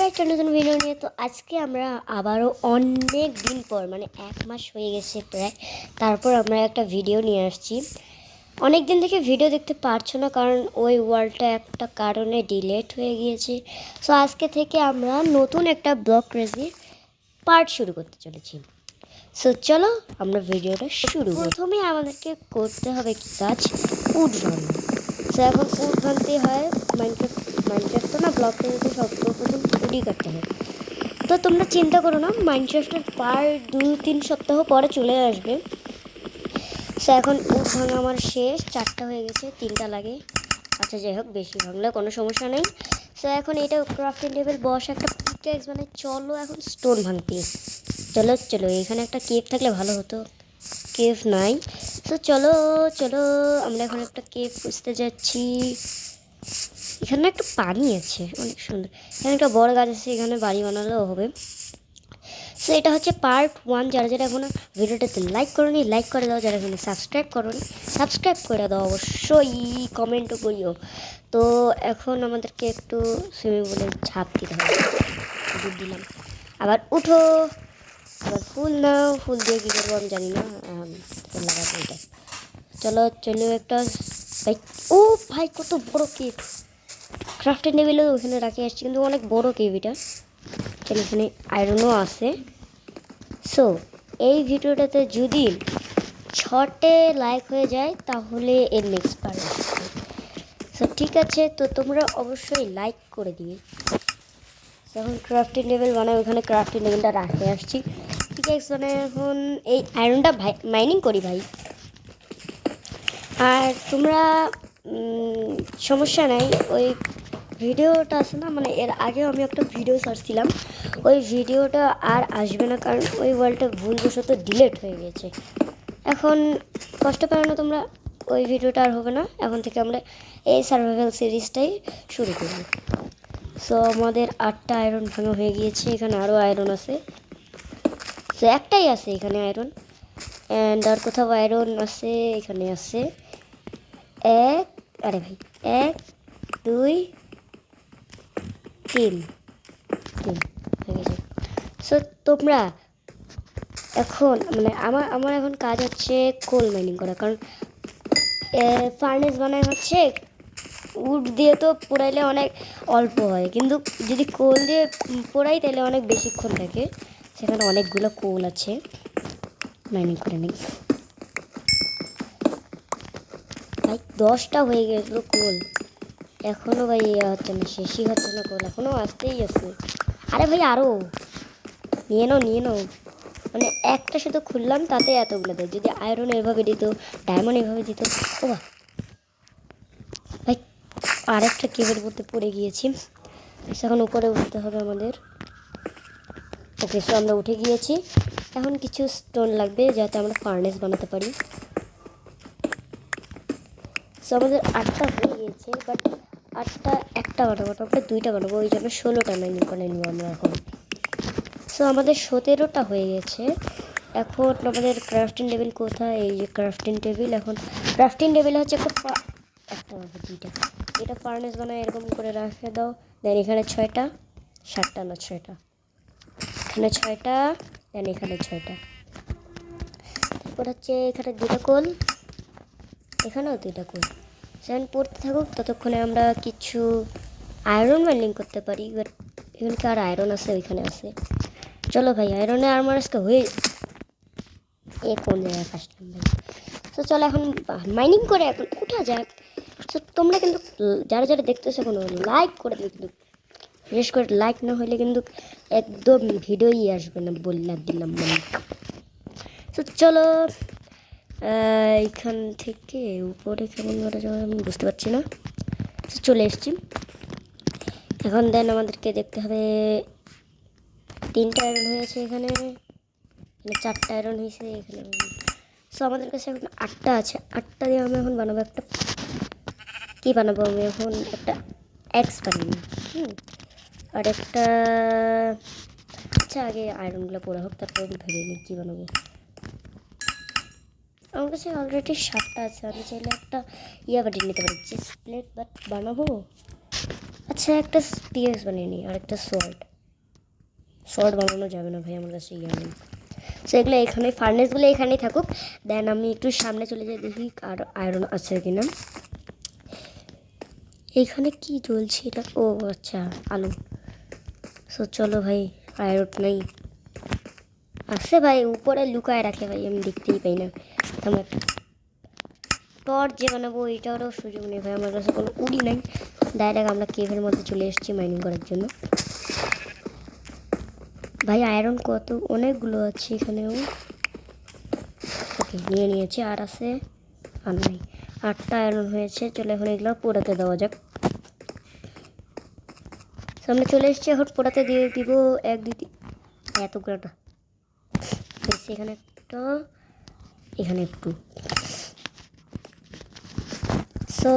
একটা নতুন ভিডিও নিয়ে। তো আজকে আমরা আবারও অনেক দিন পর মানে 1 মাস হয়ে গেছে প্রায়, তারপর আমরা একটা ভিডিও নিয়ে আসছি। অনেক দিন থেকে ভিডিও দেখতে পারছো না কারণ ওই ওয়ার্ল্ডটা একটা কারণে ডিলেট হয়ে গিয়েছে। সো আজকে থেকে আমরা নতুন একটা ব্লগ ক্রেজির পার্ট শুরু করতে চলেছি। সো চলো আমরা ভিডিওটা শুরু করি। প্রথমে আমাদেরকে করতে হবে কি কাজ, উড বানানো। সো এখন উড বানতে হয় মাইনক্রাফট তো না, ব্লগ ক্রেজিতে সর্বপ্রথম উডই কাটতে হয়। তো তোমরা চিন্তা করো না, মাইনক্রাফটের পার্ট 2-3 সপ্তাহ পরে চলে আসবে। সো এখন উড ভাঙা আমার শেষ, 4টা হয়ে গেছে, 3টা লাগে। আচ্ছা যাই হোক, বেশি ভাঙলে কোনো সমস্যা নেই। সো এখন এটা ক্রাফটিং টেবিল বস একটা পিকেক্স, মানে চলো এখন স্টোন ভাঙতে। চলো এখানে একটা কেভ থাকলে ভালো হতো, কেভ নাই। সো চলো আমরা এখন একটা কেভ খুঁজতে যাচ্ছি। এখানে একটা পানি আছে অনেক সুন্দর, এখানে একটা বড় গাছ আছে, এখানে বাড়ি বানালেও হবে। সো এটা হচ্ছে পার্ট 1। যারা এখনো ভিডিওটাতে লাইক করোনি লাইক করে দাও, যারা এখানে সাবস্ক্রাইব করোনি সাবস্ক্রাইব করে দাও, অবশ্যই কমেন্টও করিও। তো এখন আমাদেরকে একটু সুইমিং পুলে ঝাঁপ দিতে হবে। দিলাম, আবার উঠো, আবার ফুল নাও, ফুল দিয়ে কী করবো আমি জানি না, ফুল লাগাবো এটা। চলো একটা ভাই, ও ভাই কত বড় কেভ! ক্রাফটের টেবিলও ওখানে রাখে আসছি, কিন্তু অনেক বড় কেভ এটা। চলো এখানে আয়রনও আছে। সো এই ভিডিওটাতে যদি 6টে লাইক হয়ে যায় তাহলে এর নেক্সট পার্ট আসবে। সো ঠিক আছে, তো তোমরা অবশ্যই লাইক করে দিবে। এখন ক্রাফটিং টেবিল বানাই, ওখানে ক্রাফটিং টেবিলটা রাখতে আসছি। ঠিক আছে, মানে এখন এই আয়রনটা মাইনিং করি ভাই। আর তোমরা সমস্যা নাই, ওই ভিডিওটা আছে না, মানে এর আগেও আমি একটা ভিডিও ছাড়ছিলাম, ওই ভিডিওটা আর আসবে না কারণ ওই ওয়ার্ল্ডটা ভুলবশত ডিলেট হয়ে গেছে। এখন কষ্ট পাবে না তোমরা, ওই ভিডিওটা আর হবে না। এখন থেকে আমরা এই সার্ভাইভাল সিরিজটাই শুরু করব। সো আমাদের 8টা আয়রন ভাঙা হয়ে গিয়েছে, এখানে আরও আয়রন আছে। সো একটাই আছে এখানে আয়রন, অ্যান্ড আর কোথাও আয়রন আছে, এখানে আছে আরে ভাই 1 2 3 হয়ে গেছে। সো তোমরা এখন মানে আমার এখন কাজ হচ্ছে কোল মাইনিং করা, কারণ ফার্নেস বানায় হচ্ছে উড দিয়ে, তো পোড়াইলে অনেক অল্প হয়, কিন্তু যদি কোল দিয়ে পোড়াই তাহলে অনেক বেশিক্ষণ থাকে। সেখানে অনেকগুলো কোল আছে, মাইনিং করে নিই ভাই। 10টা হয়ে গেল কোল, এখনও ভাই হচ্ছে না, শেষই হচ্ছে না কোল, এখনও আসতেই আছে। আরে ভাই আরও নিয়ে নাও, মানে একটা শুধু খুললাম তাতে এতগুলো দেয়। যদি আয়রন এভাবে দিত, ডায়মন্ড এভাবে দিত। ও ভাই আরেকটা কেবের মধ্যে পড়ে গিয়েছি, এখন উপরে উঠতে হবে আমাদের। ওকে, সো আমরা উঠে গিয়েছি। এখন কিছু স্টোন লাগবে যাতে আমরা ফার্নেস বানাতে পারি। সো আমাদের 8টা হয়ে গিয়েছে, বাট 8টা একটা বানাবো না, আমরা 2টা বানাবো, ওই জন্য 16টা মাইনিং করে নিব আমরা এখন। সো আমাদের 17টা হয়ে গেছে। এখন আমাদের ক্রাফটিং টেবিল কোথায়? এই যে ক্রাফটিং টেবিল। এখন ক্রাফটিং টেবিল হচ্ছে একটা 2টা, এটা ফার্নেস বানায় এরকম করে রাখে দাও। দেন এখানে 6টা, 7টা না 6টা, এখানে 6টা, দেন এখানে 6টা। তারপর হচ্ছে এখানে 2টা কোল, এখানেও 2টা কোল। সেখানে পড়তে থাকুক, ততক্ষণে আমরা কিছু আয়রন মাইনিং করতে পারি। বাট এখানে কি আর আয়রন আছে? ওইখানে আছে। চলো ভাই, আয়রনে আর্মার আজকে হয়ে কোন জায়গায় ফার্স্ট টাইম ভাই। তো চলো এখন মাইনিং করে এখন উঠা যাক। তো তোমরা কিন্তু যারা দেখতেছো কোনো লাইক করে দিও, কিন্তু বিশেষ করে লাইক না হলে কিন্তু একদম ভিডিওই আসবে না, দিলাম মানে। তো চলো এইখান থেকে উপরে কেমন করা যাবে আমি বুঝতে পারছি না। তো চলে এসছি এখন। দেন আমাদেরকে দেখতে হবে 3টা আয়রন হয়েছে এখানে, 4টা আয়রন হয়েছে এখানে। সো আমাদের কাছে এখন 8টা আছে, 8টা দিয়ে আমি এখন বানাবো একটা, কী বানাবো আমি এখন? একটা এক্স বানাবো। আর একটা, আচ্ছা আগে আয়রনগুলো পড়া হোক, তারপর আমি ভেবে নিই কী বানাবো। আমার কাছে অলরেডি 7টা আছে, আমি চাইলে একটা বানিয়ে নিতে পারি, চেস্ট প্লেট। বাট বানাবো, আচ্ছা একটা স্পিয়ার্স বানিয়ে নিই আর একটা সোয়ার্ড। শর্ট বানানো যাবে না ভাই, আমার কাছে ইয়ে নেই। সো এগুলো এখানে, ফার্নেসগুলো এখানেই থাকুক। দেন আমি একটু সামনে চলে যাই, দেখি আর আয়রন আছে কিনা। এইখানে কি জ্বলছে এটা? ও আচ্ছা, আলু। সো চলো ভাই, আয়রন নেই আছে ভাই, উপরে লুকায় রাখে ভাই, আমি দেখতেই পাই না। আমার টর্চ যে বানাবো এটারও সুযোগ নেই ভাই, আমার কাছে কোনো উডি নাই। ডাইরেক্ট আমরা কেভের মধ্যে চলে এসেছি মাইনিং করার জন্য। ভাই আয়রন কত, অনেকগুলো আছে এখানেও। ওকে, নিয়ে নিয়েছি। আর আছে? আর নাই। 8টা আয়রন হয়েছে। চলে এখন এগুলো পোড়াতে দেওয়া যাক। সামনে চলে এসেছি, এখন পোড়াতে দিয়ে দিব 1 2 3 এতগুলোটা। এখানে একটা, এখানে একটু। সো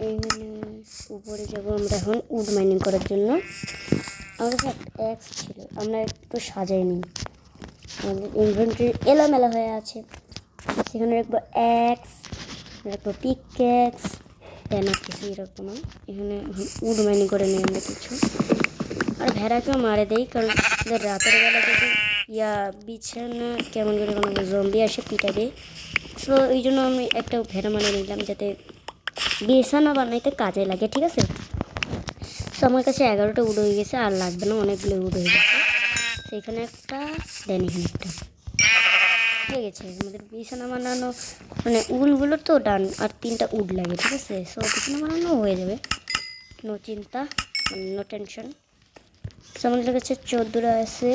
এইখানে উপরে যাবো আমরা এখন উড মাইনিং করার জন্য। আমার কাছে একটা অ্যাক্স ছিল, আমরা একটু সাজাই নিই, আমাদের ইনভেন্টরি এলোমেলো হয়ে আছে। সেখানে রাখবো অ্যাক্স, রাখবো পিকঅ্যাক্স, দেন আর কিছু রাখবো না। এখানে উড মাইনিং করে নিই আমরা কিছু। আর ভেড়াকেও মারে দেই, কারণ রাতের বেলা যদি বিছানা কেমন করে কোনো জম্বি আসে পিটা দিয়ে। সো এই জন্য আমি একটা ভেড়া মানে নিলাম, যাতে বিছানা বানাইতে কাজে লাগে, ঠিক আছে। সো আমার কাছে 11টা উড হয়ে গেছে, আর লাগবে না, অনেকগুলো উড হয়ে গেছে। সেখানে একটা, দেন এখানে একটা হয়ে গেছে আমাদের বিছানা বানানো। মানে উলগুলো তো ডান, আর 3টা উড লাগে, ঠিক আছে। সো বিছানা বানানো হয়ে যাবে, নো চিন্তা, মানে নো টেনশন। সো আমাদের কাছে 14টা আছে।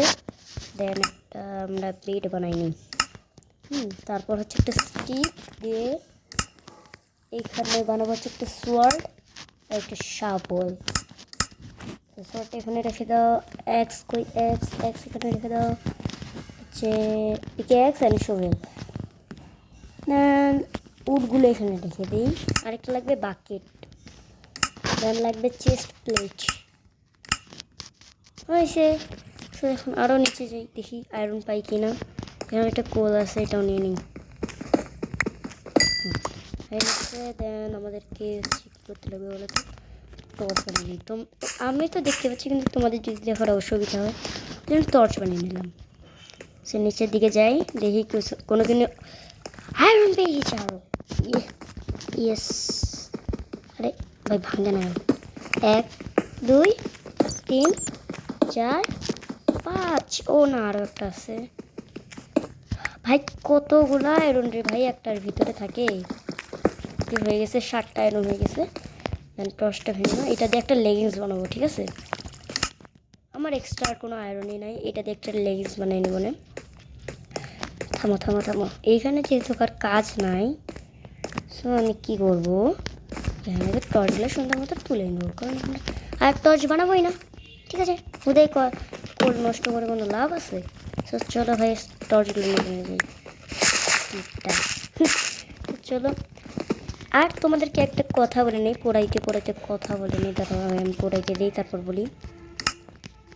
দেন একটা আমরা প্লেট বানাই নিই। তারপর হচ্ছে একটা স্টিক দিয়ে এইখানে বানাবো হচ্ছে একটা সোয়ার্ড আর একটা শাবল। সোয়ার্ডটা এখানে রেখে দাও, এক্স কই এক্স, এক্স এখানে রেখে দাও, হচ্ছে পিকেক্স অ্যান্ড শোভেল। দেন উডগুলো এখানে রেখে দিই। আরেকটা লাগবে বাকেট, দেন লাগবে চেস্ট প্লেট। হয়েছে। সো এখন আরও নিচে যাই, দেখি আয়রন পাই কিনা। এখানে একটা কোল আছে, এটাও নিয়ে নিই। দেন আমাদেরকে কী করতে লাগবে বলো তো? টর্চ বানিয়ে নিই। আমি তো দেখতে পাচ্ছি, কিন্তু তোমাদের যদি দেখার অসুবিধা হয় যেন টর্চ বানিয়ে নিলাম। সে নিচের দিকে যাই, দেখি কোনো দিনে আয়রন পেয়ে গেছে আরও। ইয়েস। আরে ভাই ভাঙে না। 1 2 3 4 5। ও না, আরও একটা আছে ভাই। কতগুলো আয়রন রে ভাই একটার ভিতরে থাকে। কি হয়ে গেছে, 7টা আয়রন হয়ে গেছে। দেন টর্চটা ভেঙে না, এটা দিয়ে একটা লেগিংস বানাবো, ঠিক আছে। আমার এক্সট্রা আর কোনো আয়রনই নাই, এটা দিয়ে একটা লেগিংস বানাই নেব না। থামো থামো থামো, এইখানে যেহেতু আর কাজ নাই, সো আমি কী করবো, এখানে টর্চগুলো সুন্দর মতো তুলে নেবো, কারণ আর টর্চ বানাবোই না, ঠিক আছে। হুদাই কোল নষ্ট করে কোনো লাভ আছে? সো চলো ভাই, টর্চগুলো নিয়ে যাই। চলো। আর তোমাদেরকে একটা কথা বলে নিই, পোড়াইতে কথা বলে নিই। তারপর আমি পোড়াইতে দিই, তারপর বলি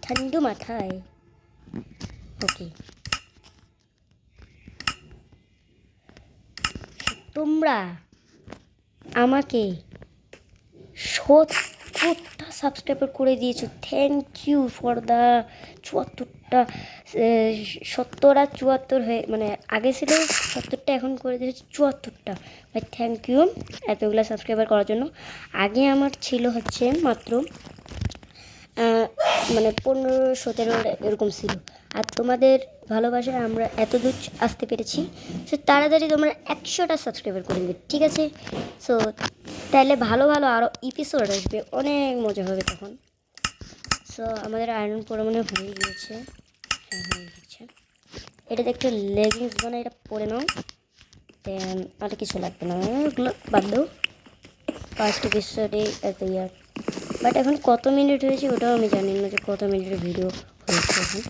ঠান্ডু মাথায়। ওকে, তোমরা আমাকে 70টা সাবস্ক্রাইবার করে দিয়েছো, থ্যাংক ইউ ফর দ্য 74টা। 70 আর 74 হয়ে, মানে আগে ছিল 70টা, এখন করে দিয়েছে 74টা। ভাই থ্যাংক ইউ এতগুলো সাবস্ক্রাইবার করার জন্য। আগে আমার ছিল হচ্ছে মাত্র মানে 15-17 এরকম ছিল। আর তোমাদের ভালোবাসায় আমরা এত দূর আসতে পেরেছি। সো তাড়াতাড়ি তোমরা 100টা সাবস্ক্রাইবার করে দেবে, ঠিক আছে। সো তাহলে ভালো ভালো আরও এপিসোড আসবে, অনেক মজা হবে তখন। সো আমাদের আয়রন পরিমাণে হয়ে গিয়েছে, হয়ে গেছে। এটা দেখতে লেগিংস বানাই, এটা পরে নাও। দেন আর কিছু লাগবে না, ওগুলো বাদ দাও। 1st এপিসোডে এত ইয়ার। বাট এখন কত মিনিট হয়েছে ওটাও আমি জানি না, যে কত মিনিটের ভিডিও হয়েছে এখন।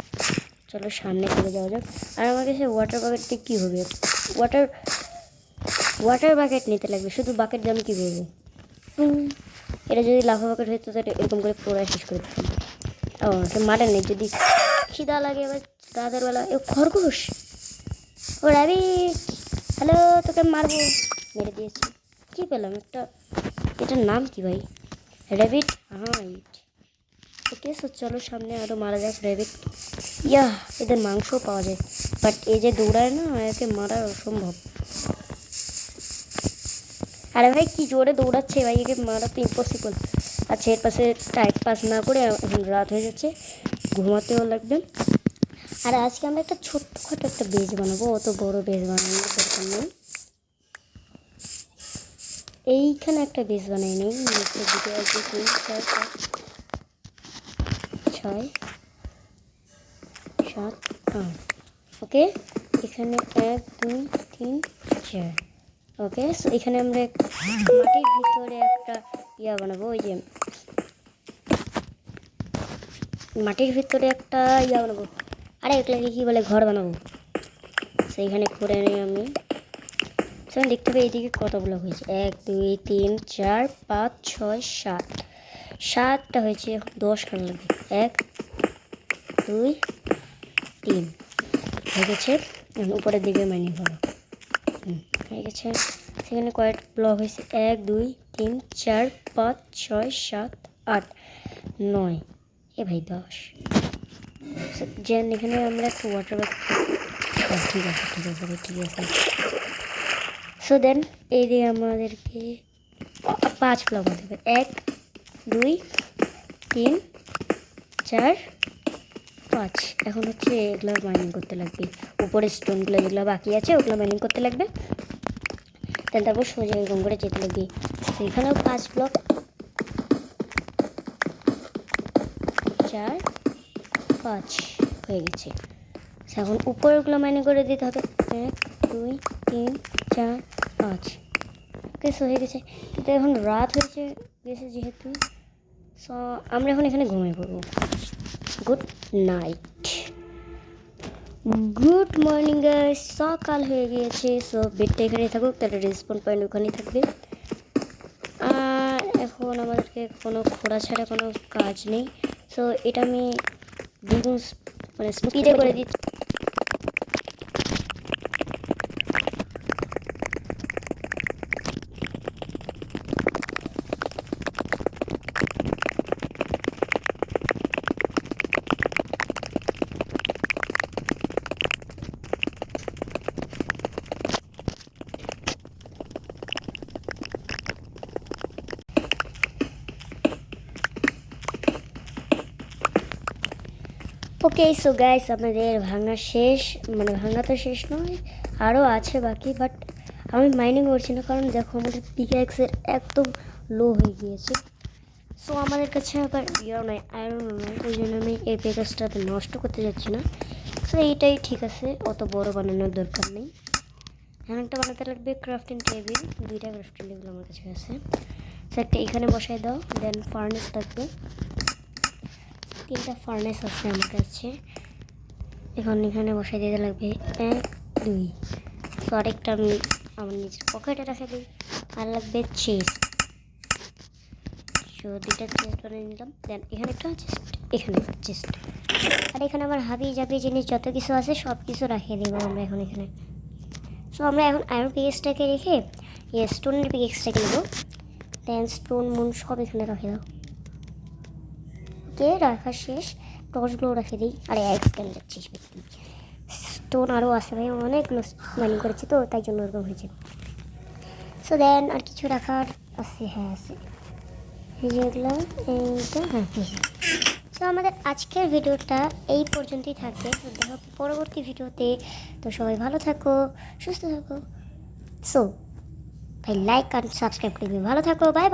চলো সামনে চলে যাওয়া যাক। আর আমার কাছে ওয়াটার বাকেট দিয়ে কী হবে? ওয়াটার বাকেট নিতে লাগবে, শুধু বাকেট দিয়ে আমি কী করবো? এটা যদি লাফা বাকেট হতো তাহলে এরকম করে পুরো শেষ করে দিতাম। ও সে মারে নেই, যদি খিদা লাগে এবার রাতের বেলা। এ খরগোশ, ও রাবি, হ্যালো, তোকে মারবো। মেরে দিয়েছি। কী পেলাম একটা, এটার নাম কি ভাই? Rabbit height. ওকে, সো চলো সামনে আরও মারা যাক র্যাবিট। ইয়া, এদের মাংসও পাওয়া যায়, বাট এই যে দৌড়ায় না, একে মারা অসম্ভব। আরে ভাই কি জোরে দৌড়াচ্ছে ভাই, একে মারা তো ইম্পসিবল। আচ্ছা, এর পাশে টাইম পাস না করে এখন রাত হয়ে যাচ্ছে, ঘুমাতেও লাগবে। আর আজকে আমরা একটা ছোট্টখাটো একটা বেজ বানাবো, অত বড় বেজ বানানোর দরকার নেই। এইখানে একটা বেজ বানাই নেই, নিচের দিকে 1 2 3 4 5 6 7 8। ওকে, এখানে 1 2 3 4। ওকে, সো এখানে আমরা মাটির ভিতরে একটা ইয়া বানাবো, ওই যে মাটির ভিতরে একটা ইয়া বানাবো। আরে এগুলোকে কী বলে, ঘর বানাবো। সেইখানে করে নিই আমি। সেখানে দেখতে পাই এইদিকে কত ব্লক হয়েছে, 1 2 3 4 5 6 7। 7টা হয়েছে, 10 খান লাগবে। 1 2 3 হয়ে গেছে। উপরের দিকে মাইনে করো, হয়ে গেছে। সেখানে কয়েক ব্লক হয়েছে, 1 2 3 4 5 6 7 8 9। এ ভাই 10। যেন এখানে আমরা একটু ওয়াটার ব্যাগ, ঠিক আছে ঠিক আছে ভাই, ঠিক আছে। সো দেন এই দিয়ে আমাদেরকে 5 ব্লক হতে হবে, 1 2 3 4 5। এখন হচ্ছে এগুলো মাইনিং করতে লাগবে, উপরের স্টোনগুলো যেগুলো বাকি আছে ওগুলো মাইনিং করতে লাগবে। দেন তারপর সোজা এরকম করে যেতে লাগবে। তো এখানেও 5 ব্লক, 4 5 হয়ে গেছে। এখন উপরেরগুলো মাইনিং করে দিতে হবে, 1 2 3 4 5। ওকে, সো হয়ে গেছে। কিন্তু এখন রাত হয়েছে গেছে যেহেতু, সো আমরা এখন এখানে ঘুমিয়ে পড়বো। Good night, good morning guys. সকাল হয়ে গিয়েছে, সো বেডটা এখানে থাকুক, তাহলে রেসপন পয়েন্ট ওখানেই থাকবে। আর এখন আমাদেরকে কোনো খোঁড়া ছাড়া কোনো কাজ নেই। সো এটা আমি দ্বিগুণ মানে স্পিডে করে দিচ্ছি। ওকে, সো গাইস আমাদের ভাঙা শেষ, মানে ভাঙা তো শেষ নয়, আরও আছে বাকি। বাট আমি মাইনিং করছি না, কারণ দেখো আমাদের পিক্যাক্সের একদম লো হয়ে গিয়েছে। সো আমাদের কাছে আবার ইয়েও নয়, আয়রনও নয়, ওই জন্য আমি এই পিক্যাক্সটাতে নষ্ট করতে যাচ্ছি না। সো এইটাই ঠিক আছে, অত বড় বানানোর দরকার নেই। এখন একটা বানাতে লাগবে ক্রাফটিং টেবিল, 2টা ক্রাফটিং টেবিল আমার কাছে আছে। সো একটা এখানে বসাই দাও। দেন ফার্নেস লাগবে, 3টা ফার্নেস আছে আমার কাছে। এখন এখানে বসাই দিতে লাগবে 1 2। তো আরেকটা আমি আমার নিজের পকেটে রেখে দিই। আর লাগবে চেস্ট, সো 2টা চেস্ট বানিয়ে নিলাম। দেন এখানে একটা চেস্ট, এখানে একটা চেস্ট। আর এখানে আমার হাবি জাবি জিনিস যত কিছু আছে সব কিছু রাখিয়ে দেবো আমরা এখন এখানে। সো আমরা এখন আয়রন পিকেক্সটাকে রেখে স্টোনের পিকেক্সটাকে নেবো। দেন স্টোন মুন সব এখানে রাখে দাও। ওকে, রাখা শেষ। টর্চগুলো রেখে দিই। আরে এক্সটেন্ড যাচ্ছিস, স্টোন আরও আসে ভাই, অনেকগুলো মাইনিং করেছি তো তাই জন্য ওরকম হয়েছে। সো দেন আর কিছু রাখার আছে, হ্যাঁ আছে, এই যেগুলো, এইটা, হ্যাঁ। সো আমাদের আজকের ভিডিওটা এই পর্যন্তই থাকবে। তো দেখা হবে পরবর্তী ভিডিওতে। তো সবাই ভালো থাকো, সুস্থ থাকো। সো ভাই লাইক আর সাবস্ক্রাইব করবে, ভালো থাকো, বাই।